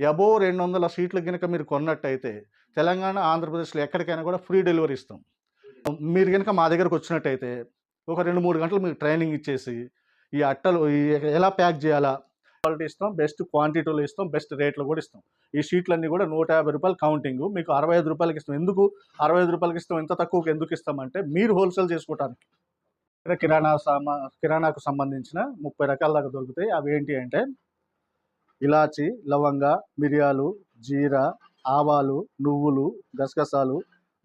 Above 200 సీట్లు గనుక మీరు కొన్నట్టయితే తెలంగాణ, ఆంధ్రప్రదేశ్‌లో ఎక్కడికైనా కూడా ఫ్రీ డెలివరీ ఇస్తాం. మీరు గనుక మా దగ్గరకొచ్చినట్టయితే ఒక 2, 3 గంటలు మీకు ట్రైనింగ్ ఇచ్చేసి, ఈ అట్టలు ఎలా ప్యాక్ చేయాలా క్వాలిటీ ఇస్తాం, బెస్ట్ క్వాంటిటీలో ఇస్తాం, బెస్ట్ రేట్‌లో కూడా ఇస్తాం. ఈ షీట్లన్నీ కూడా రూ. 150 కౌంటింగు. మీకు రూ. 65కి ఇస్తాం. ఎందుకు రూ. 65కి ఇస్తాం? ఇంత తక్కువకి ఎందుకు ఇస్తామంటే మీరు హోల్‌సేల్ చేసుకోవటానికి. ఇక్కడ కిరాణాకు సంబంధించిన 30 రకాల దాకా దొరుకుతాయి. అవేంటి అంటే ఇలాచి, లవంగ, మిరియాలు, జీరా, ఆవాలు, నువ్వులు, గసగసాలు,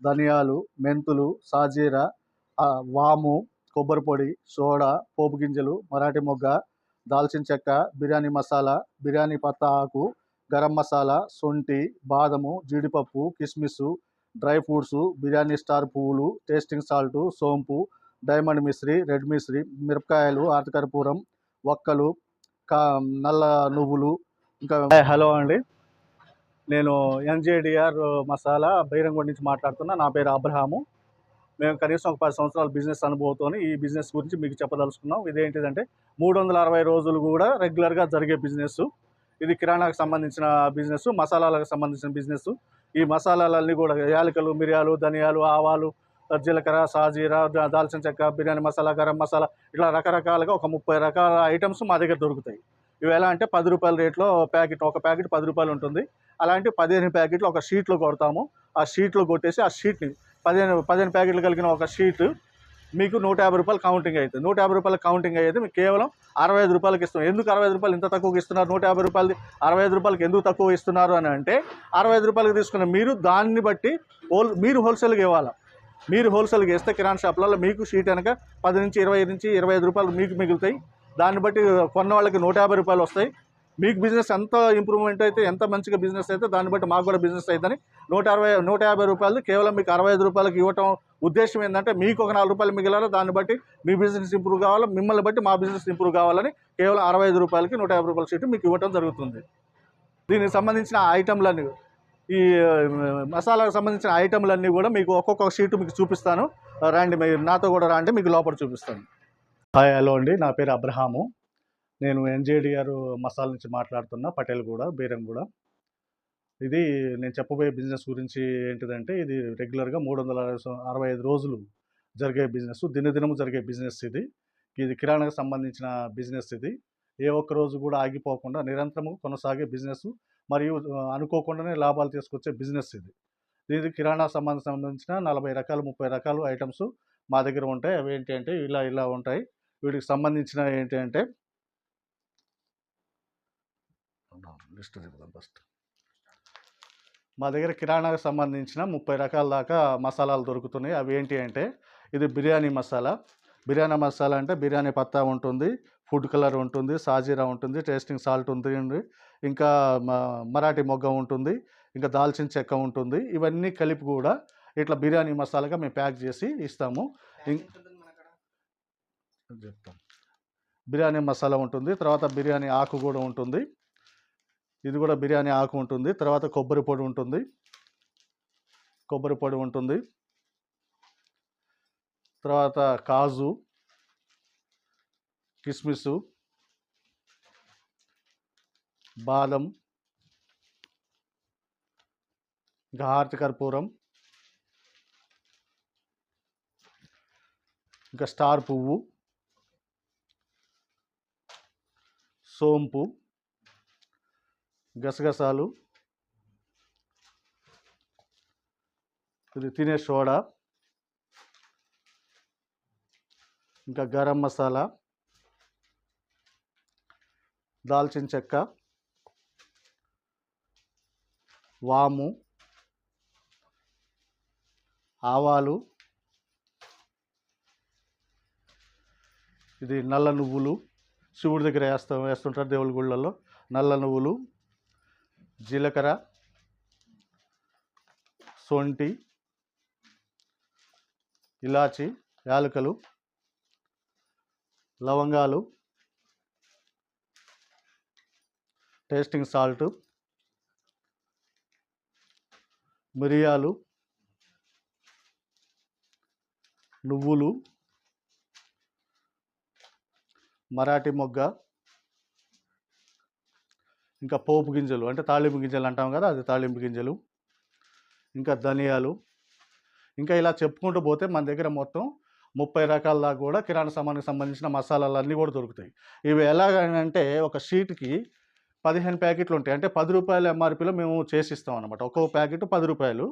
ధనియాలు, మెంతులు, సాజీర, వాము, కొబ్బరి పొడి, సోడా, పోపు గింజలు, మరాఠీ మొగ్గ, దాల్చిన చెక్క, బిర్యానీ మసాలా, బిర్యానీ పత్తా ఆకు, గరం మసాలా, శొంఠి, బాదము, జీడిపప్పు, కిస్మిసు, డ్రై ఫ్రూట్సు, బిర్యానీ స్టార్ పువ్వులు, టేస్టింగ్ సాల్టు, సోంపు, డైమండ్ మిశ్రీ, రెడ్ మిశ్రీ, మిరపకాయలు, ఆర్తకర్పూరం, వక్కలు, నల్ల నువ్వులు. ఇంకా హలో అండి, నేను ఎన్జేడిఆర్ మసాలా బైరంగూడ నుంచి మాట్లాడుతున్నా. నా పేరు అబ్రహాము. మేము కనీసం ఒక 10 సంవత్సరాల బిజినెస్ అనుభవంతో ఈ బిజినెస్ గురించి మీకు చెప్పదలుచుకున్నాం. ఇదేంటిదంటే 360 రోజులు కూడా రెగ్యులర్గా జరిగే బిజినెస్. ఇది కిరాణాకు సంబంధించిన బిజినెస్, మసాలాలకు సంబంధించిన బిజినెస్. ఈ మసాలాలన్నీ కూడా యాలకులు, మిరియాలు, ధనియాలు, ఆవాలు, జీలకర్ర, సాజీరా, దాల్చిన చెక్క, బిర్యానీ మసాలా, గరం మసాలా, ఇట్లా రకరకాలుగా ఒక 30 రకాల ఐటమ్స్ మా దగ్గర దొరుకుతాయి. ఇవి ఎలా అంటే రూ. 10 రేట్లో ప్యాకెట్, ఒక ప్యాకెట్ రూ. 10 ఉంటుంది. అలాంటి 15 ప్యాకెట్లు ఒక షీట్లో కొడతాము. ఆ షీట్లో కొట్టేసి ఆ షీట్ని 15 ప్యాకెట్లు కలిగిన ఒక షీట్ మీకు రూ. 150 కౌంటింగ్ అవుతుంది. రూ. 150 కౌంటింగ్ అయ్యేది మీకు కేవలం రూ. 65 ఇస్తాం. ఎందుకు రూ. 65 ఇంత తక్కువకి ఇస్తున్నారు? రూ. 150 రూ. 65 ఎందుకు తక్కువ ఇస్తున్నారు అని అంటే, రూ. 65 తీసుకున్న మీరు దాన్ని బట్టి మీరు హోల్సేల్గా ఇవ్వాలి. మీరు హోల్సేల్గా ఇస్తే కిరాణా షాపులలో మీకు షీట్ కనుక 10 నుంచి 20 నుంచి రూ. 25 మీకు మిగులుతాయి. దాన్ని బట్టి కొన్న వాళ్ళకి రూ. 150 వస్తాయి. మీకు బిజినెస్ ఎంత ఇంప్రూవ్మెంట్ అయితే, ఎంత మంచిగా బిజినెస్ అయితే దాన్ని బట్టి మాకు కూడా బిజినెస్ అవుతుందని రూ. 150 కేవలం మీకు రూ. 65 ఇవ్వటం ఉద్దేశం ఏంటంటే, మీకు ఒక రూ. 4 మిగిలాలి. దాన్ని బట్టి మీ బిజినెస్ ఇంప్రూవ్ కావాలి, మిమ్మల్ని బట్టి మా బిజినెస్ ఇంప్రూవ్ కావాలని కేవలం రూ. 65కి రూ. 150 షీట్ మీకు ఇవ్వటం జరుగుతుంది. దీనికి సంబంధించిన ఐటెంలన్నీ, ఈ మసాలాకు సంబంధించిన ఐటెంలన్నీ కూడా మీకు ఒక్కొక్క షీటు మీకు చూపిస్తాను. రండి, మీరు నాతో కూడా రండి, మీకు లోపల చూపిస్తాను. హాయ్, హలో అండి, నా పేరు అబ్రహాము. నేను ఎన్జేడిఆర్ మసాలా నుంచి మాట్లాడుతున్నా, పటేల్గూడ, బీరంగూడ. ఇది నేను చెప్పబోయే బిజినెస్ గురించి ఏంటిదంటే, ఇది రెగ్యులర్గా 365 రోజులు జరిగే బిజినెస్, దినదినము జరిగే బిజినెస్ ఇది. ఇది కిరాణాకు సంబంధించిన బిజినెస్ ఇది. ఏ ఒక్క రోజు కూడా ఆగిపోకుండా నిరంతరము కొనసాగే బిజినెస్, మరియు అనుకోకుండానే లాభాలు తీసుకొచ్చే బిజినెస్ ఇది. ఇది కిరాణా సంబంధించిన 40 రకాలు, 30 రకాలు ఐటమ్స్ మా దగ్గర ఉంటాయి. అవి ఏంటి అంటే ఇలా ఉంటాయి. వీటికి సంబంధించిన ఏంటి అంటే, లిస్ట్ చెప్తాను ఫస్ట్. మా దగ్గర కిరాణాకు సంబంధించిన 30 రకాల దాకా మసాలాలు దొరుకుతున్నాయి. అవి ఏంటి అంటే, ఇది బిర్యానీ మసాలా. బిర్యానీ మసాలా అంటే బిర్యానీ పత్తా ఉంటుంది, ఫుడ్ కలర్ ఉంటుంది, సాజీరా ఉంటుంది, టేస్టింగ్ సాల్ట్ ఉంటుంది, ఇంకా మరాఠీ మొగ్గ ఉంటుంది, ఇంకా దాల్చిన చెక్క ఉంటుంది. ఇవన్నీ కలిపి కూడా ఇట్లా బిర్యానీ మసాలాగా మేము ప్యాక్ చేసి ఇస్తాము. చెప్తాం. బిర్యానీ మసాలా ఉంటుంది, తర్వాత బిర్యానీ ఆకు కూడా ఉంటుంది. ఇది కూడా బిర్యానీ ఆకు ఉంటుంది. తర్వాత కొబ్బరి పొడి ఉంటుంది. తర్వాత కాజు, కిస్మిస్, బాదం, ఇంకా హారతి కర్పూరం, ఇంకా స్టార్ పువ్వు, సోంపు, గసగసాలు, ఇది తినే సోడా, ఇంకా గరం మసాలా, దాల్చిన చెక్క, వాము, ఆవాలు, ఇది నల్ల నువ్వులు, శివుడి దగ్గర వేస్తుంటారు దేవుళ్ళ గుళ్ళల్లో. నల్ల నువ్వులు, జీలకర్ర, శొంఠి, ఇలాచి, యాలకులు, లవంగాలు, టేస్టింగ్ సాల్ట్, మిరియాలు, నువ్వులు, మరాఠీ మొగ్గ, ఇంకా పోపు గింజలు అంటే తాళింపు గింజలు అంటాం కదా, అది తాళింపు గింజలు, ఇంకా ధనియాలు, ఇంకా ఇలా చెప్పుకుంటూ పోతే మన దగ్గర మొత్తం 30 రకాల దాకా కూడా కిరాణా సామానుకి సంబంధించిన మసాలాలన్నీ కూడా దొరుకుతాయి. ఇవి ఎలాగనంటే ఒక షీట్‌కి 15 ప్యాకెట్లు ఉంటాయి. అంటే రూ. 10 ఎంఆర్‌పీలో మేము చేసిస్తాం అనమాట. ఒక్కో ప్యాకెట్ రూ. 10. రూ.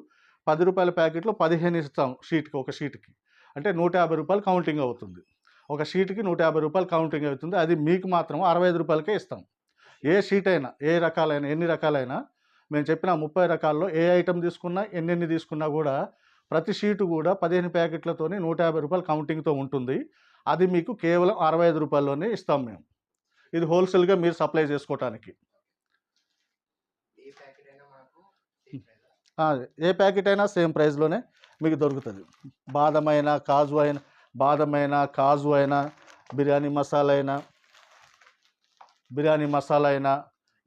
10 ప్యాకెట్‌లో 15 ఇస్తాం షీట్‌కి, ఒక షీట్‌కి. అంటే రూ. 150 కౌంటింగ్ అవుతుంది. ఒక షీట్‌కి రూ. 150 కౌంటింగ్ అవుతుంది. అది మీకు మాత్రం రూ. 65కే ఇస్తాం. ఏ షీట్ అయినా, ఏ రకాలైన, ఎన్ని రకాలైనా మేము చెప్పిన 30 రకాల్లో ఏ ఐటెమ్ తీసుకున్నా, ఎన్నెన్ని తీసుకున్నా కూడా ప్రతి షీటు కూడా 15 ప్యాకెట్లతోని రూ. 150 కౌంటింగ్‌తో ఉంటుంది. అది మీకు కేవలం రూ. 65లోనే ఇస్తాం మేము. ఇది హోల్‌సేల్‌గా మీరు సప్లై చేసుకోవటానికి. ఏ ప్యాకెట్ అయినా సేమ్ ప్రైస్‌లోనే మీకు దొరుకుతది. బాదం అయినా, కాజు అయినా, బిర్యానీ మసాలా అయినా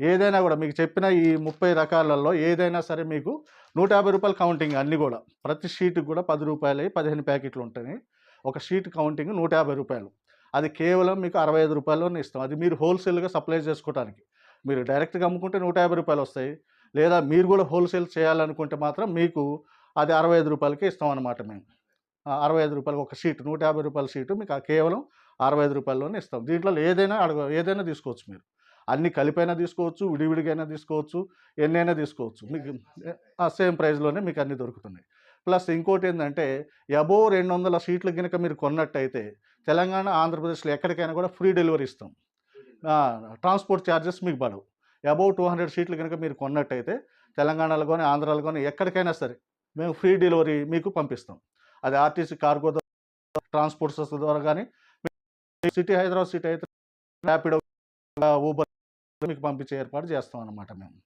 ఏదైనా కూడా మీకు చెప్పిన ఈ 30 రకాలలో ఏదైనా సరే మీకు రూ. 150 కౌంటింగ్ అన్నీ కూడా. ప్రతి షీట్‌కి కూడా రూ. 10 15 ప్యాకెట్లు ఉంటాయి. ఒక షీట్ కౌంటింగ్ రూ. 150. అది కేవలం మీకు రూ. 65లోనే ఇస్తాం. అది మీరు హోల్‌సేల్‌గా సప్లై చేసుకోవటానికి. మీరు డైరెక్ట్‌గా అమ్ముకుంటే రూ. 150 వస్తాయి. లేదా మీరు కూడా హోల్‌సేల్ చేయాలనుకుంటే మాత్రం మీకు అది రూ. 65కే ఇస్తాం అన్నమాట మేము. రూ. 65 ఒక షీట్, రూ. 150 షీటు మీకు కేవలం రూ. 65లోనే ఇస్తాం. దీంట్లో ఏదైనా తీసుకోవచ్చు మీరు. అన్నీ కలిపైనా తీసుకోవచ్చు, విడివిడిగైనా తీసుకోవచ్చు, ఎన్నైనా తీసుకోవచ్చు. మీకు సేమ్ ప్రైస్‌లోనే మీకు అన్నీ దొరుకుతున్నాయి. ప్లస్ ఇంకోటేందంటే అబోవ్ 200 షీట్లు గనక మీరు కొన్నట్టయితే తెలంగాణ, ఆంధ్రప్రదేశ్‌లో ఎక్కడికైనా కూడా ఫ్రీ డెలివరీ ఇస్తాం. ట్రాన్స్‌పోర్ట్ చార్జెస్ మీకు పడవు. అబోవ్ 200 షీట్లు గనక మీరు కొన్నట్టయితే తెలంగాణలో గాని, ఆంధ్రాలో గాని ఎక్కడికైనా సరే మేము ఫ్రీ డెలివరీ మీకు పంపిస్తాం. అది ఆర్టీసీ కార్గో ద్వారా, ట్రాన్స్‌పోర్ట్ సంస్థ ద్వారా గాని, హైదరాబాద్ సిటీ అయితే ర్యాపిడో, ఊబర్ మీకు పంపించే ఏర్పాటు చేస్తాం అన్నమాట మేము.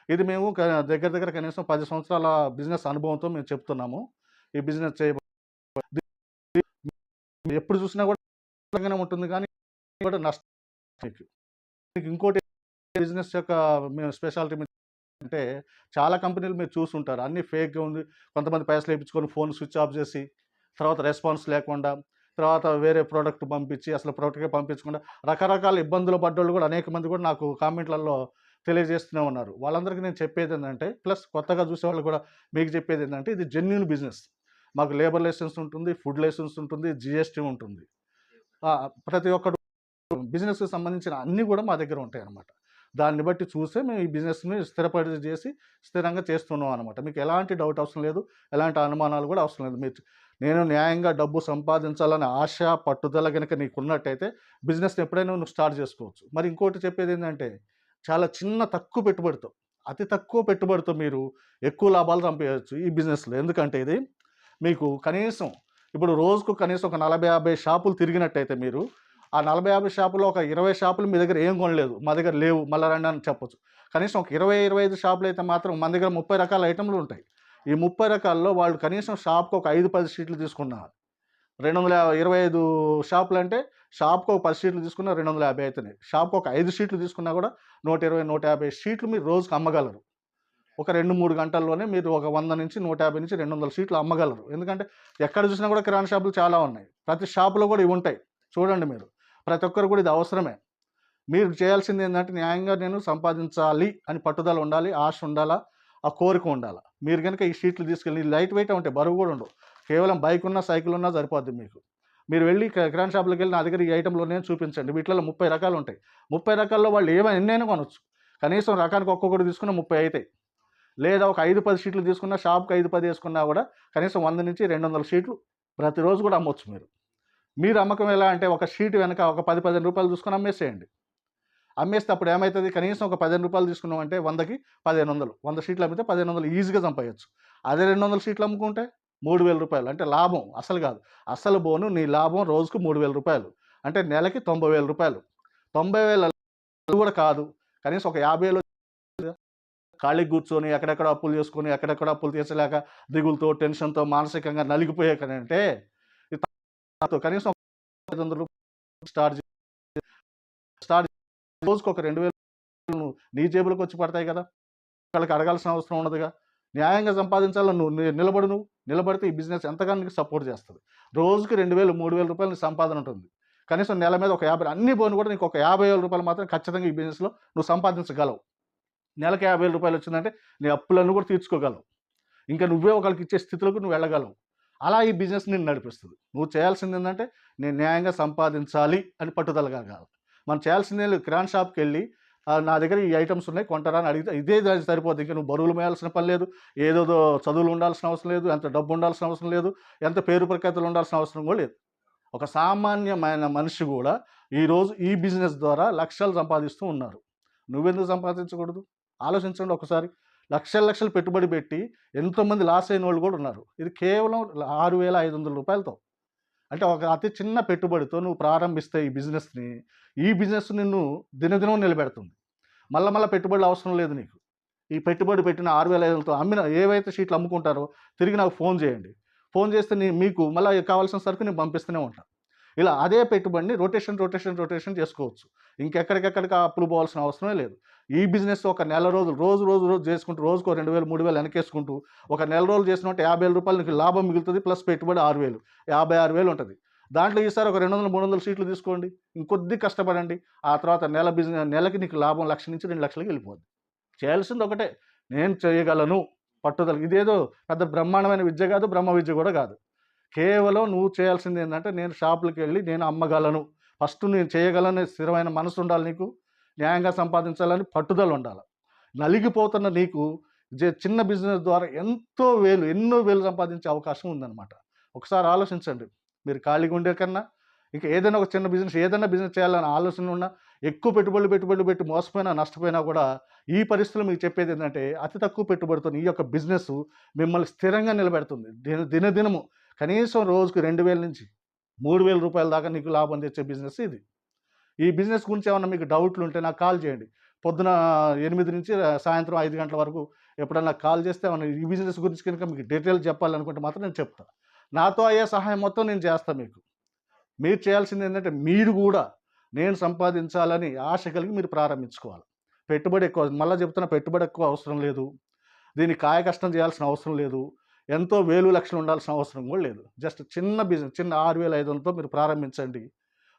ఇది మేము దగ్గర దగ్గర కనీసం 10 సంవత్సరాల బిజినెస్ అనుభవంతో మేము చెప్తున్నాము. ఈ బిజినెస్ ఎప్పుడు చూసినా కూడా ఉంటుంది కానీ కూడా నష్టం. మీకు ఇంకోటి బిజినెస్ యొక్క మేము స్పెషాలిటీ అంటే చాలా కంపెనీలు మీరు చూసుంటారు. అన్నీ ఫేక్‌గా ఉంది. కొంతమంది పైసలు ఏపించుకొని ఫోన్ స్విచ్ ఆఫ్ చేసి, తర్వాత రెస్పాన్స్ లేకుండా, తర్వాత వేరే ప్రోడక్ట్ పంపించి, అసలు ప్రోడక్టే పంపించకుండా రకరకాల ఇబ్బందులు పడ్డోళ్ళు కూడా అనేక మంది కూడా నాకు కామెంట్‌లలో తెలియజేస్తూనే ఉన్నారు. వాళ్ళందరికీ నేను చెప్పేదేంటంటే, ప్లస్ కొత్తగా చూసేవాళ్ళు కూడా మీకు చెప్పేదేంటంటే, ఇది జెన్యూన్ బిజినెస్. మాకు లేబర్ లైసెన్స్ ఉంటుంది, ఫుడ్ లైసెన్స్ ఉంటుంది, జీఎస్టీ ఉంటుంది. ప్రతి ఒక్కడు బిజినెస్‌కి సంబంధించిన అన్నీ కూడా మా దగ్గర ఉంటాయన్నమాట. దాన్ని బట్టి చూసే మేము ఈ బిజినెస్‌ని స్థిరంగా చేస్తున్నాం అనమాట. మీకు ఎలాంటి డౌట్ అవసరం లేదు. ఎలాంటి అనుమానాలు కూడా అవసరం లేదు. నేను న్యాయంగా డబ్బు సంపాదించాలనే ఆశ, పట్టుదల గనక నీకున్నట్టయితే బిజినెస్‌ని ఎప్పుడైనా నువ్వు స్టార్ట్ చేసుకోవచ్చు. మరి ఇంకోటి చెప్పేదేంటంటే, చాలా తక్కువ పెట్టుబడితో, అతి తక్కువ పెట్టుబడితో మీరు ఎక్కువ లాభాలు సంపాదించవచ్చు ఈ బిజినెస్‌లో. ఎందుకంటే ఇది మీకు కనీసం ఇప్పుడు రోజుకు కనీసం ఒక 40, 50 షాపులు తిరిగినట్టయితే మీరు ఆ 40, 50 షాపుల్లో ఒక 20 షాపులు మీ దగ్గర ఏం కొనలేదు, మా దగ్గర లేవు, మళ్ళా రండి అని చెప్పొచ్చు. కనీసం ఒక 20, 25 షాపులు అయితే మాత్రం మన దగ్గర 30 రకాల ఐటెంలు ఉంటాయి. ఈ 30 రకాల్లో వాళ్ళు కనీసం షాప్‌కి ఒక 5, 10 షీట్లు తీసుకున్నా 25 షాపులంటే షాప్‌కి ఒక 10 షీట్లు తీసుకున్నా 250 అయితున్నాయి. షాప్‌కి ఒక 5 షీట్లు తీసుకున్నా కూడా 120, 150 షీట్లు మీరు రోజుకి అమ్మగలరు. ఒక 2, 3 గంటల్లోనే మీరు ఒక 100-150-200 షీట్లు అమ్మగలరు. ఎందుకంటే ఎక్కడ చూసినా కూడా కిరాణా షాపులు చాలా ఉన్నాయి. ప్రతి షాపులో కూడా ఇవి ఉంటాయి. చూడండి మీరు. ప్రతి ఒక్కరు కూడా ఇది అవసరమే. మీరు చేయాల్సింది ఏందంటే న్యాయంగా నేను సంపాదించాలి అని పట్టుదల ఉండాలి, ఆశ ఉండాలా, ఆ కోరిక ఉండాలా. మీరు గనుక ఈ షీట్లు తీసుకెళ్ళి లైట్ వెయిటే ఉంటాయి, బరువు కూడా ఉండవు. కేవలం బైక్ ఉన్నా, సైకిల్ ఉన్నా సరిపోద్ది మీకు. మీరు వెళ్ళి కిరాణా షాపులకెళ్ళి నా దగ్గర ఈ ఐటెంలు ఉన్నాయని చూపించండి. వీటిలో 30 రకాలు ఉంటాయి. 30 రకాల్లో వాళ్ళు ఎన్నైనా కొనొచ్చు. కనీసం రకానికి ఒక్కొక్కటి తీసుకున్న 30 అయితాయి. లేదా ఒక 5, 10 షీట్లు తీసుకున్నా, షాప్‌కి 5, 10 ఏసుకున్నా కూడా కనీసం 100-200 షీట్లు ప్రతిరోజు కూడా అమ్మొచ్చు మీరు. మీరు అమ్మకం ఎలా అంటే ఒక షీట్ వెనక ఒక రూ. 10, 15 చూసుకొని అమ్మేసేయండి. అమ్మేస్తే అప్పుడు ఏమైతది, కనీసం ఒక రూ. 15 తీసుకున్నామంటే 100కి 1500. 100 షీట్లు అమ్మితే 1500 ఈజీగా సంపాదించొచ్చు. అదే 200 షీట్లు అమ్ముకుంటే రూ. 3000 అంటే లాభం. అసలు కాదు. అసలు బోను నీ లాభం రోజుకు రూ. 3000 అంటే నెలకి రూ. 90,000. 90,000 కూడా కాదు. కనీసం ఒక 50,000 ఖాళీగా కూర్చొని ఎక్కడెక్కడ అప్పులు చేసుకొని, ఎక్కడెక్కడ అప్పులు తీర్చలేక దిగులుతో, టెన్షన్‌తో మానసికంగా నలిగిపోయే కంటే కనీసం రూ. 500 స్టార్ట్ రోజుకు ఒక 2000 నీ జేబులోకి వచ్చి పడతాయి కదా! వాళ్ళకి అడగాల్సిన అవసరం ఉండదుగా. న్యాయంగా సంపాదించాలని నువ్వు నిలబడితే ఈ బిజినెస్ ఎంతగానో నీకు సపోర్ట్ చేస్తది. రోజుకి 2000, 3000 నీ సంపాదన ఉంటుంది. కనీసం నెల మీద ఒక 50 అన్నీ పోను కూడా నీకు ఒక రూ. 50,000 మాత్రం ఖచ్చితంగా ఈ బిజినెస్‌లో నువ్వు సంపాదించగలవు. నెలకు రూ. 50 వచ్చిందంటే నీ అప్పులన్నీ కూడా తీర్చుకోగలవు. ఇంకా నువ్వే ఒకళ్ళకి ఇచ్చే స్థితిలోకి నువ్వు వెళ్ళగలవు. అలా ఈ బిజినెస్ నిన్ను నడిపిస్తది. నువ్వు చేయాల్సిందేందంటే, నేను న్యాయంగా సంపాదించాలి అని పట్టుదల కలగాలి. మనం చేయాల్సిందేం లేదు. కిరాణా షాప్‌కెళ్ళి నా దగ్గర ఈ ఐటెమ్స్ ఉన్నాయి కొంటారా అని అడిగితే ఇదే దానికి సరిపోద్ది. ఇంక నువ్వు బరువులు మోయాల్సిన పని లేదు. ఏదేదో చదువులు ఉండాల్సిన అవసరం లేదు. ఎంత డబ్బు ఉండాల్సిన అవసరం లేదు. ఎంత పేరు ప్రఖ్యాతులు ఉండాల్సిన అవసరం కూడా లేదు. ఒక సామాన్యమైన మనిషి గూడా ఈరోజు ఈ బిజినెస్ ద్వారా లక్షలు సంపాదిస్తూ ఉన్నారు. నువ్వెందుకు సంపాదించకూడదు? ఆలోచించండి ఒకసారి. లక్షలు లక్షలు పెట్టుబడి పెట్టి ఎంతోమంది లాస్ అయినోళ్ళు కూడా ఉన్నారు. ఇది కేవలం రూ. 6,500తో. అంటే ఒక అతి చిన్న పెట్టుబడితో నువ్వు ప్రారంభిస్తే ఈ బిజినెస్‌ని, ఈ బిజినెస్ నిన్ను దినదినం నిలబెడుతుంది. మళ్ళా పెట్టుబడులు అవసరం లేదు నీకు. ఈ పెట్టుబడి పెట్టిన 6,500తో అమ్మిన ఏవైతే షీట్లు అమ్ముకుంటారో తిరిగి నాకు ఫోన్ చేయండి. ఫోన్ చేస్తే మీకు మళ్ళా కావాల్సిన సరుకు నేను పంపిస్తూనే ఉంటా. ఇలా అదే పెట్టుబడిని రొటేషన్ చేసుకోవచ్చు. ఇంకెక్కడికెక్కడికి అప్పులు పోవాల్సిన అవసరమే లేదు. ఈ బిజినెస్ ఒక నెల రోజులు రోజు చేసుకుంటూ రోజుకో 2,000, 3,000 వెనకేసుకుంటూ ఒక నెల రోజులు చేసినట్టే రూ. 50,000 నీకు లాభం మిగులుతుంది. ప్లస్ పెట్టుబడి 6,000 56,000 ఉంటది. దాంట్లో ఈసారి ఒక 200, 300 షీట్లు తీసుకోండి. ఇంకొద్ది కష్టపడండి. ఆ తర్వాత నెలకి నీకు లాభం 1,00,000-2,00,000కి వెళ్ళిపోద్ది. చేయాల్సింది ఒకటే, నేను చేయగలను పట్టుదల. ఇదేదో పెద్ద బ్రహ్మాండమైన విద్య కాదు, బ్రహ్మ విద్య కూడా కాదు. కేవలం నువ్వు చేయాల్సింది ఏంటంటే, నేను షాపులకెళ్ళి నేను అమ్మగలను. ఫస్ట్ నేను చేయగలనే స్థిరమైన మనసు ఉండాలి నీకు. న్యాయంగా సంపాదించాలని పట్టుదల ఉండాలి. నలిగిపోతున్న నీకు చిన్న బిజినెస్ ద్వారా ఎన్నో వేలు సంపాదించే అవకాశం ఉందన్నమాట. ఒకసారి ఆలోచించండి. మీరు ఖాళీగా ఉండే కన్నా ఇంకా ఏదైనా ఒక చిన్న బిజినెస్ చేయాలనే ఆలోచన ఉన్నా, ఎక్కువ పెట్టుబడులు పెట్టి మోసపోయినా, నష్టపోయినా కూడా ఈ పరిస్థితుల్లో మీకు చెప్పేది ఏంటంటే, అతి తక్కువ పెట్టుబడితో ఈ యొక్క బిజినెస్ మిమ్మల్ని స్థిరంగా నిలబెడుతుంది. దినదినము కనీసం రోజుకి 2,000 నుంచి రూ. 3,000 దాకా నీకు లాభం తెచ్చే బిజినెస్ ఇది. ఈ బిజినెస్ గురించి ఏమన్నా మీకు డౌట్లు ఉంటే నాకు కాల్ చేయండి. పొద్దున 8 నుంచి సాయంత్రం 5 గంటల వరకు ఎప్పుడన్నా నాకు కాల్ చేస్తే ఏమన్నా ఈ బిజినెస్ గురించి కనుక మీకు డీటెయిల్ చెప్పాలనుకుంటే మాత్రం నేను చెప్తా. నాతో అయ్యే సహాయం మొత్తం నేను చేస్తా మీకు. మీరు చేయాల్సింది ఏంటంటే, మీరు కూడా నేను సంపాదించాలని ఆశ కలిగి మీరు ప్రారంభించుకోవాలి. పెట్టుబడి ఎక్కువ, మళ్ళా చెప్తున్నా, పెట్టుబడి ఎక్కువ అవసరం లేదు. దీనికి కాయ కష్టం చేయాల్సిన అవసరం లేదు. ఎంతో వేలు లక్షలు ఉండాల్సిన అవసరం కూడా లేదు. జస్ట్ చిన్న బిజినెస్, చిన్న 6,500తో మీరు ప్రారంభించండి.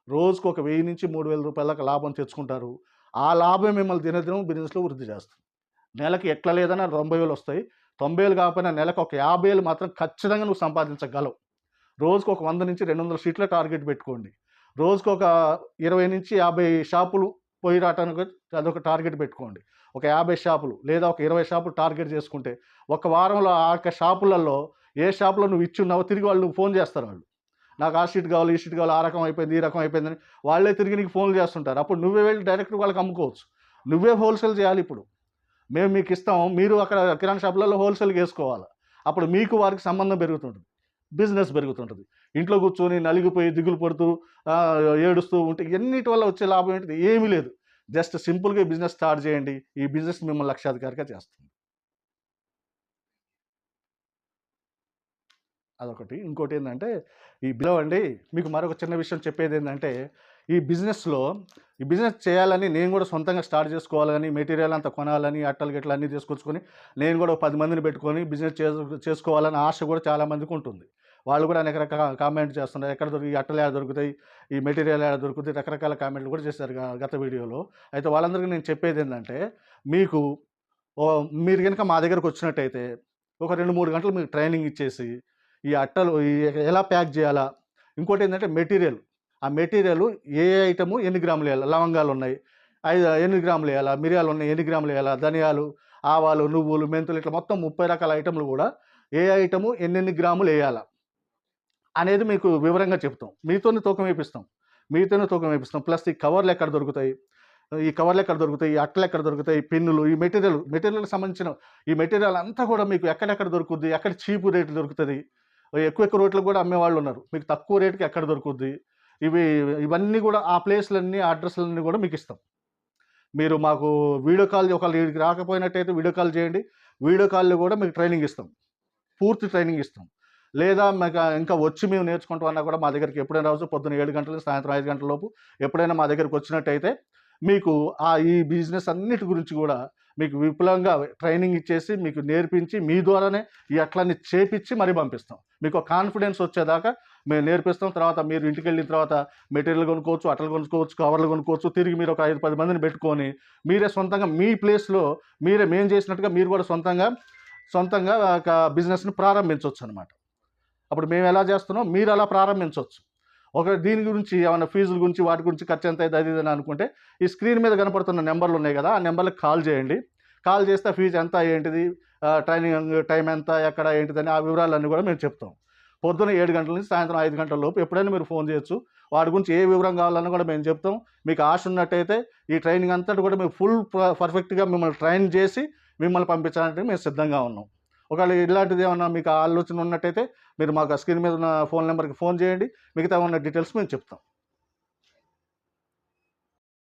రోజుకు ఒక 1,000 నుంచి రూ. 3,000 దాకా లాభం తెచ్చుకుంటారు. ఆ లాభం మిమ్మల్ని దినదినం బిజినెస్‌లో వృద్ధి చేస్తుంది. నెలకి ఎట్లా లేదన్నా 90,000 వస్తాయి. 90,000 కాకపోయినా నెలకు ఒక 50,000 మాత్రం ఖచ్చితంగా నువ్వు సంపాదించగలవు. రోజుకు ఒక 100 నుంచి 200 షీట్ల టార్గెట్ పెట్టుకోండి. రోజుకు ఒక 20 నుంచి 50 షాపులు పోయి రావటానికి అదొక టార్గెట్ పెట్టుకోండి. ఒక 50 షాపులు లేదా ఒక 20 షాపులు టార్గెట్ చేసుకుంటే, ఒక వారంలో ఆ యొక్క షాపులలో ఏ షాపులో నువ్వు ఇచ్చున్నావో తిరిగి వాళ్ళు ఫోన్ చేస్తారు వాళ్ళు. నాకు ఆ షీట్ కావాలి, ఈ షీట్ కావాలి, ఆ రకం అయిపోయింది, ఈ రకం అయిపోయిందని వాళ్ళే తిరిగి నీకు ఫోన్లు చేస్తుంటారు. అప్పుడు నువ్వే వెళ్ళి డైరెక్ట్ వాళ్ళకి అమ్ముకోవచ్చు. నువ్వే హోల్సేల్ చేయాలి ఇప్పుడు. మేము మీకు ఇస్తాం. మీరు అక్కడ కిరాణా షాపులలో హోల్సేల్‌గా ఏసుకోవాలి. అప్పుడు మీకు వారికి సంబంధం పెరుగుతుంటది. బిజినెస్ పెరుగుతుంటది. ఇంట్లో కూర్చొని నలిగిపోయి దిగులు పడుతూ ఏడుస్తూ ఉంటే ఎన్నిటి వల్ల వచ్చే లాభం ఏంటిది? ఏమీ లేదు. జస్ట్ సింపుల్‌గా ఈ బిజినెస్ స్టార్ట్ చేయండి. ఈ బిజినెస్ మిమ్మల్ని లక్షాధికారిగా చేస్తుంది. అదొకటి. ఇంకోటేందంటే, అండి మీకు మరొక చిన్న విషయం చెప్పేదేందంటే, ఈ బిజినెస్ చేయాలని నేను గూడా సొంతంగా స్టార్ట్ జేసుకోవాలని, మెటీరియల్ అంతా కొనాలని, అట్టలు గిట్టలు అన్నీ తీసుకొచ్చుకొని, నేను గూడా 10 మందిని పెట్టుకొని బిజినెస్ చేసుకోవాలని ఆశ గూడా చాలా మందికుంటుంది. వాళ్ళు గూడా అనేక రకాల కామెంట్ చేస్తున్నారు. ఈ అట్టలు ఏడ దొరుకుతాయి? ఈ మెటీరియల్ ఏడ దొరుకుతాయి? రకరకాల కామెంట్లు గూడా చేశారు గత వీడియోలో. అయితే వాళ్ళందరికీ నేను చెప్పేదేందంటే, మీకు మీరు గనక మా దగ్గరకొచ్చినట్టయితే, ఒక 2, 3 గంటలు మీకు ట్రైనింగ్ ఇచ్చేసి, ఈ అట్టలు ఎలా ప్యాక్ జేయాలా? ఇంకోటేందంటే ఆ మెటీరియల్ ఏ ఐటెము ఎన్ని గ్రాములేయాలా? లవంగాలున్నాయి. ఎన్ని గ్రాములేయాలా? మిరియాలున్నాయి, ఎన్ని గ్రాములేయాలా? ధనియాలు, ఆవాలు, నువ్వులు, మెంతులు ఇట్లా మొత్తం 30 రకాల ఐటెములు గూడా ఏ ఐటెము ఎన్నెన్ని గ్రాములేయాలా? అనేది మీకు వివరంగా చెప్తాం. మీతోనే తూకం వేపిస్తాం. ప్లస్ ఈ కవర్‌లెక్కడ దొరుకుతాయి? ఈ అట్టలెక్కడ దొరుకుతాయి? పిన్నులు, ఈ మెటీరియల్‌కి సంబంధించిన ఈ మెటీరియల్ అంతా కూడా మీకు ఎక్కడెక్కడ దొరుకుద్ది? ఎక్కడ చీపు రేట్ దొరుకుతది? ఎక్కువ రేట్లకు కూడా అమ్మేవాళ్ళున్నారు. మీకు తక్కువ రేట్‌కి ఎక్కడ దొరుకుద్ది? ఇవన్నీ గూడా ఆ ప్లేస్‌లన్నీ, ఆ అడ్రెస్‌లన్నీ గూడా మీకిస్తాం. మీరు మాకు వీడియో కాల్ ఒకవేళ ఈడికి రాకపోయినట్టయితే వీడియో కాల్ చేయండి. వీడియో కాల్‌లో గూడా మీకు ట్రైనింగ్ ఇస్తాం. పూర్తి ట్రైనింగ్ ఇస్తాం. లేదా మీకు ఇంకా వచ్చి మేము నేర్చుకుంటాం అన్నా కూడా మా దగ్గరికి ఎప్పుడైనా రావచ్చు. పొద్దున్న 7 గంటల నుంచి సాయంత్రం 5 గంటల లోపు ఎప్పుడైనా మా దగ్గరికొచ్చినట్టయితే మీకు ఈ బిజినెస్ అన్నిటి గురించి గూడా మీకు విపులంగా ట్రైనింగ్ ఇచ్చేసి, మీకు నేర్పించి, మీ ద్వారానే ఈ అట్లన్నీ చేపిచ్చి మరీ పంపిస్తాం. మీకు కాన్ఫిడెన్స్ వచ్చేదాకా మేము నేర్పిస్తాం. తర్వాత మీరు ఇంటికెళ్ళిన తర్వాత మెటీరియల్ కొనుక్కోవచ్చు, అట్టలు కొనుక్కోవచ్చు, కవర్లు కొనుక్కోవచ్చు. తిరిగి మీరు ఒక 5, 10 మందిని పెట్టుకొని మీరే సొంతంగా మీ ప్లేస్‌లో మేము చేసినట్టుగా మీరు కూడా సొంతంగా ఒక బిజినెస్‌ని ప్రారంభించొచ్చనమాట. అప్పుడు మేము ఎలా చేస్తున్నాం మీరు అలా ప్రారంభించొచ్చు. దీని గురించి ఏమన్నా ఫీజుల గురించి వాటి గురించి ఖర్చు ఎంత అయిద్ది అది ఇది అని అనుకుంటే ఈ స్క్రీన్ మీద కనపడుతున్న నెంబర్లు ఉన్నాయి కదా! ఆ నెంబర్‌లకి కాల్ చేయండి. కాల్ చేస్తే ఫీజు ఎంత ఏంటిది, ట్రైనింగ్ టైం ఎంత, ఎక్కడ ఏంటిదని ఆ వివరాలన్నీ కూడా మేము చెప్తాం. పొద్దున 7 గంటల నుంచి సాయంత్రం 5 గంటల లోపు ఎప్పుడైనా మీరు ఫోన్ చేయొచ్చు. వాటి గురించి ఏ వివరం కావాలన్నా కూడా మేము చెప్తాం. మీకు ఆశ ఉన్నట్టయితే ఈ ట్రైనింగ్ అంతటి కూడా మేము ఫుల్ పర్ఫెక్ట్‌గా మిమ్మల్ని ట్రైన్ చేసి మిమ్మల్ని పంపించడానికి మేము సిద్ధంగా ఉన్నాం. ఒకవేళ ఇలాంటిది ఏమన్నా మీకు ఆలోచన ఉన్నట్టయితే మీరు మాకు ఆ స్క్రీన్ మీద ఉన్న ఫోన్ నెంబర్‌కి ఫోన్ చేయండి. మిగతా ఉన్న డీటెయిల్స్ మేము చెప్తాం.